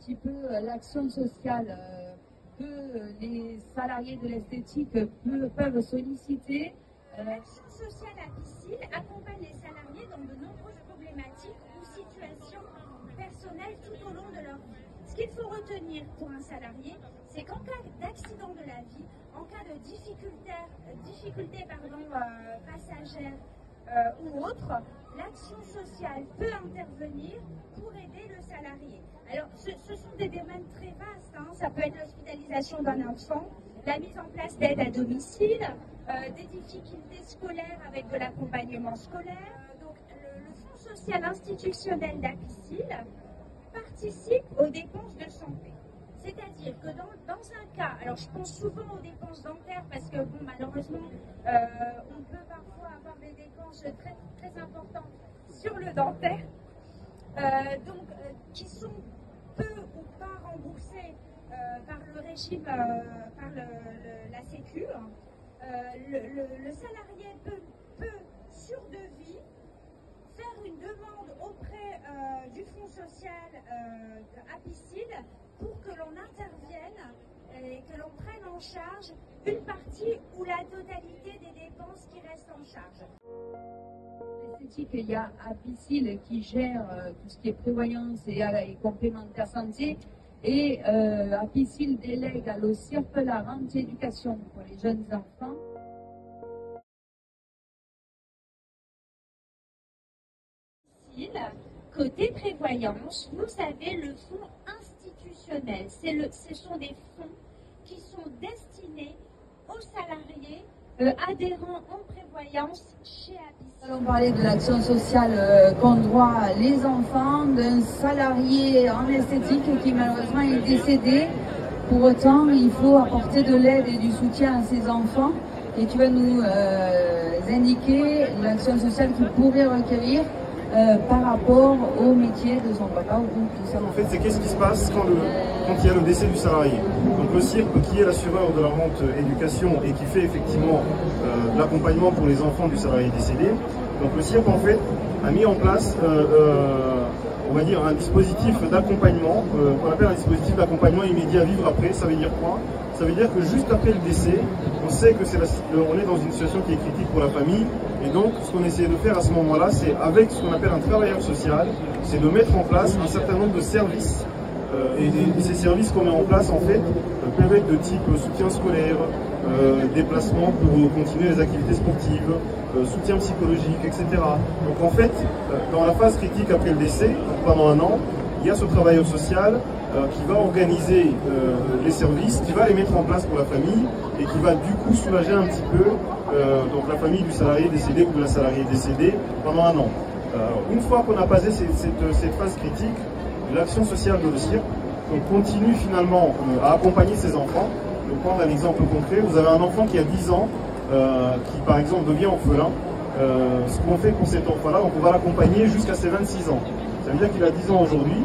petit peu l'action sociale que les salariés de l'esthétique peuvent solliciter. L'action sociale à Piscine accompagne les salariés dans de nombreuses problématiques ou situations personnelles tout au long de leur vie. Ce qu'il faut retenir pour un salarié, c'est qu'en cas d'accident de la vie, en cas de difficulté passagère ou autre, l'action sociale peut intervenir pour aider le salarié. Alors, ce sont des domaines très vastes, hein. Ça peut être l'hospitalisation d'un enfant, la mise en place d'aide à domicile, des difficultés scolaires avec de l'accompagnement scolaire. Donc, le Fonds social institutionnel d'Apicil participe aux dépenses de santé. C'est-à-dire que dans un cas, alors je pense souvent aux dépenses dentaires parce que bon, malheureusement, on peut parfois avoir des dépenses très, très importantes sur le dentaire, qui sont peu ou pas remboursées par le régime, par la Sécu. Le salarié peut, sur devis, faire une demande auprès du Fonds social Apicil pour que l'on intervienne et que l'on prenne en charge une partie ou la totalité des dépenses qui restent en charge. L'esthétique, il y a Apicil qui gère tout ce qui est prévoyance et complémentaire santé, et Apicil délègue à l'OCIRP la rente éducation pour les jeunes enfants. Côté prévoyance, vous avez le fonds institutionnel. Ce sont des fonds qui sont destinés aux salariés adhérents en prévoyance chez Apicil. Nous allons parler de l'action sociale qu'ont droit les enfants d'un salarié en esthétique qui malheureusement est décédé. Pour autant, il faut apporter de l'aide et du soutien à ces enfants. Et tu vas nous indiquer l'action sociale qu'il pourrait requérir par rapport au métier de son papa ou de sa maman. En fait, c'est qu'est-ce qui se passe quand il y a le décès du salarié. Donc le CIRP, qui est l'assureur de la rente éducation et qui fait effectivement l'accompagnement pour les enfants du salarié décédé. Donc le CIRP, en fait, a mis en place, on va dire, un dispositif d'accompagnement, qu'on appelle un dispositif d'accompagnement immédiat vivre après. Ça veut dire quoi? Ça veut dire que juste après le décès, on sait que on est dans une situation qui est critique pour la famille. Et donc, ce qu'on essaie de faire à ce moment-là, c'est avec ce qu'on appelle un travailleur social, c'est de mettre en place un certain nombre de services. Et ces services qu'on met en place, en fait, peuvent être de type soutien scolaire, déplacement pour continuer les activités sportives, soutien psychologique, etc. Donc en fait, dans la phase critique après le décès, pendant un an, il y a ce travailleur social qui va organiser les services, qui va les mettre en place pour la famille et qui va du coup soulager un petit peu donc la famille du salarié décédé ou de la salariée décédée pendant un an. Une fois qu'on a passé cette phase critique, l'action sociale de l'OCIRP continue finalement à accompagner ses enfants. Donc, prendre un exemple concret, vous avez un enfant qui a 10 ans, qui par exemple devient orphelin. Ce qu'on fait pour cet enfant-là, on va l'accompagner jusqu'à ses 26 ans. Ça veut dire qu'il a 10 ans aujourd'hui,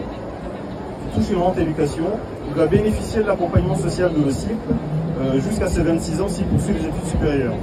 il touche une rente éducation, il va bénéficier de l'accompagnement social de l'OCIRP jusqu'à ses 26 ans s'il poursuit les études supérieures.